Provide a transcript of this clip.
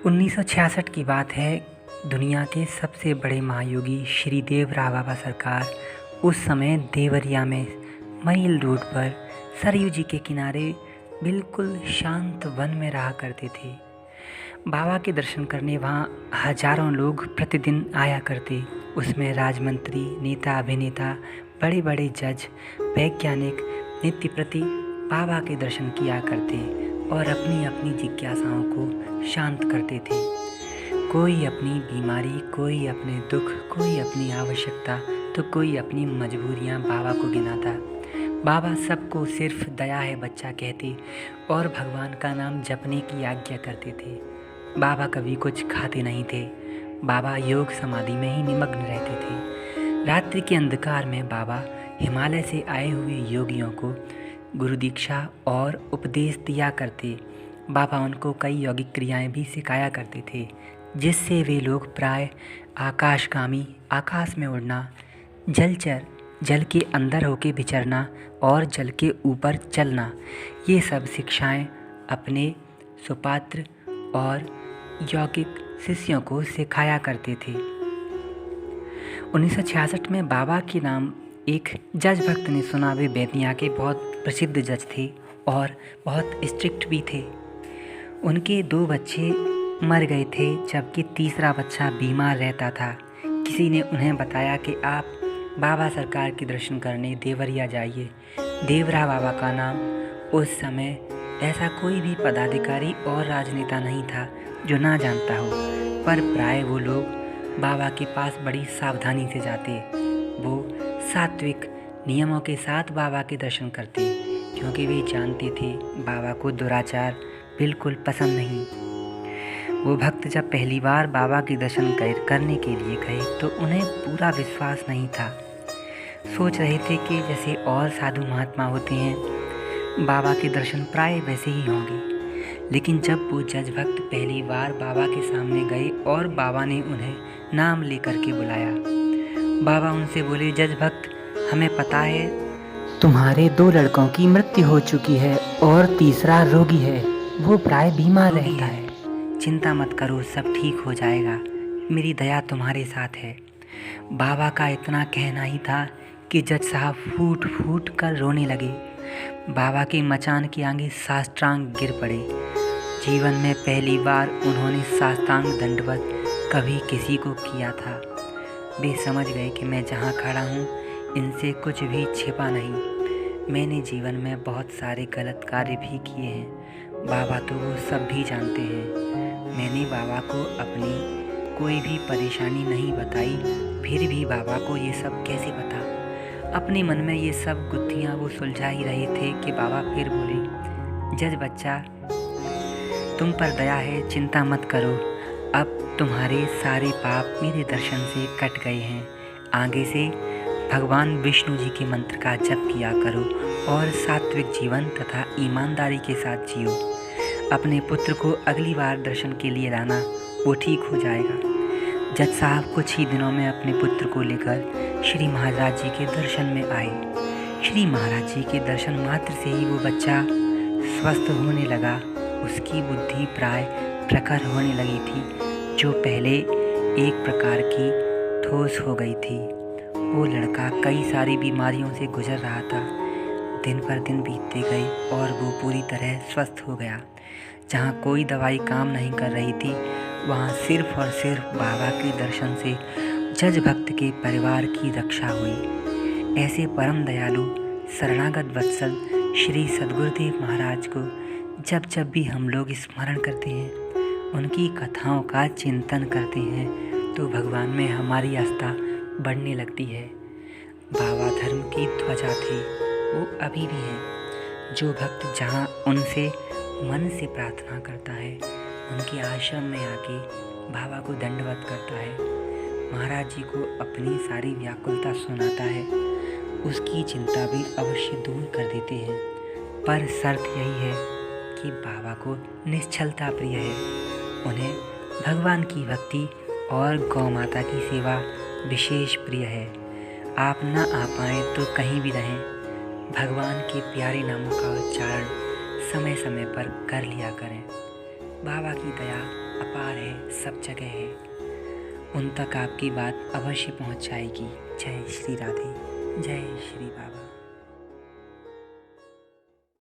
1966 की बात है। दुनिया के सबसे बड़े महायोगी श्री देवराव बाबा सरकार उस समय देवरिया में मईल रोड पर सरयू जी के किनारे बिल्कुल शांत वन में रहा करते थे। बाबा के दर्शन करने वहाँ हजारों लोग प्रतिदिन आया करते। उसमें राजमंत्री, नेता, अभिनेता, बड़े बड़े जज, वैज्ञानिक नित्य प्रति बाबा के दर्शन किया करते और अपनी अपनी जिज्ञासाओं को शांत करते थे। कोई अपनी बीमारी, कोई अपने दुख, कोई अपनी आवश्यकता तो कोई अपनी मजबूरियां बाबा को गिनाता। बाबा सबको सिर्फ दया है बच्चा कहते और भगवान का नाम जपने की आज्ञा करते थे। बाबा कभी कुछ खाते नहीं थे। बाबा योग समाधि में ही निमग्न रहते थे। रात्रि के अंधकार में बाबा हिमालय से आए हुए योगियों को गुरु दीक्षा और उपदेश दिया करते। बाबा उनको कई यौगिक क्रियाएं भी सिखाया करते थे, जिससे वे लोग प्राय आकाशगामी, आकाश में उड़ना, जलचर, जल के अंदर होके विचरना और जल के ऊपर चलना, ये सब शिक्षाएं अपने सुपात्र और यौगिक शिष्यों को सिखाया करते थे। 1966 में बाबा के नाम एक जज भक्त ने सुना। वे बेतिया के बहुत प्रसिद्ध जज थे और बहुत स्ट्रिक्ट भी थे। उनके 2 बच्चे मर गए थे, जबकि तीसरा बच्चा बीमार रहता था। किसी ने उन्हें बताया कि आप बाबा सरकार के दर्शन करने देवरिया जाइए। देवरा बाबा का नाम उस समय ऐसा कोई भी पदाधिकारी और राजनेता नहीं था जो ना जानता हो, पर प्राय वो लोग बाबा के पास बड़ी सावधानी से जाते। वो सात्विक नियमों के साथ बाबा के दर्शन करते, क्योंकि वे जानते थे बाबा को दुराचार बिल्कुल पसंद नहीं। वो भक्त जब पहली बार बाबा के दर्शन करने के लिए गए तो उन्हें पूरा विश्वास नहीं था। सोच रहे थे कि जैसे और साधु महात्मा होते हैं, बाबा के दर्शन प्राय वैसे ही होंगे। लेकिन जब वो जज भक्त पहली बार बाबा के सामने गए और बाबा ने उन्हें नाम लेकर के बुलाया, बाबा उनसे बोले, जज भक्त, हमें पता है तुम्हारे 2 लड़कों की मृत्यु हो चुकी है और तीसरा रोगी है, वो प्राय बीमार रहता है। चिंता मत करो, सब ठीक हो जाएगा, मेरी दया तुम्हारे साथ है। बाबा का इतना कहना ही था कि जज साहब फूट फूट कर रोने लगे। बाबा के मचान के आगे साष्टांग गिर पड़े। जीवन में पहली बार उन्होंने साष्टांग दंडवत कभी किसी को किया था। वे समझ गए कि मैं जहाँ खड़ा हूँ इनसे कुछ भी छिपा नहीं। मैंने जीवन में बहुत सारे गलत कार्य भी किए हैं, बाबा तो वो सब भी जानते हैं। मैंने बाबा को अपनी कोई भी परेशानी नहीं बताई, फिर भी बाबा को ये सब कैसे पता। अपने मन में ये सब गुत्थियाँ वो सुलझा ही रहे थे कि बाबा फिर बोले, जज बच्चा, तुम पर दया है, चिंता मत करो। अब तुम्हारे सारे पाप मेरे दर्शन से कट गए हैं। आगे से भगवान विष्णु जी के मंत्र का जप किया करो और सात्विक जीवन तथा ईमानदारी के साथ जियो। अपने पुत्र को अगली बार दर्शन के लिए लाना, वो ठीक हो जाएगा। जज साहब कुछ ही दिनों में अपने पुत्र को लेकर श्री महाराज जी के दर्शन में आए। श्री महाराज जी के दर्शन मात्र से ही वो बच्चा स्वस्थ होने लगा। उसकी बुद्धि प्राय प्रखर होने लगी थी, जो पहले एक प्रकार की ठोस हो गई थी। वो लड़का कई सारी बीमारियों से गुजर रहा था। दिन पर दिन बीतते गए और वो पूरी तरह स्वस्थ हो गया। जहाँ कोई दवाई काम नहीं कर रही थी, वहाँ सिर्फ और सिर्फ बाबा के दर्शन से जज भक्त के परिवार की रक्षा हुई। ऐसे परम दयालु शरणागत वत्सल श्री सद्गुरुदेव महाराज को जब जब भी हम लोग स्मरण करते हैं, उनकी कथाओं का चिंतन करते हैं, तो भगवान में हमारी आस्था बढ़ने लगती है। बाबा धर्म की ध्वजा थे, वो अभी भी हैं। जो भक्त जहाँ उनसे मन से प्रार्थना करता है, उनके आश्रम में आके बाबा को दंडवत करता है, महाराज जी को अपनी सारी व्याकुलता सुनाता है, उसकी चिंता भी अवश्य दूर कर देते हैं। पर शर्त यही है कि बाबा को निश्चलता प्रिय है। उन्हें भगवान की भक्ति और गौ माता की सेवा विशेष प्रिय है। आप न आ पाएँ तो कहीं भी रहें, भगवान के प्यारे नामों का उच्चारण समय समय पर कर लिया करें। बाबा की दया अपार है, सब जगह है। उन तक आपकी बात अवश्य पहुंच जाएगी। जय श्री राधे, जय श्री बाबा।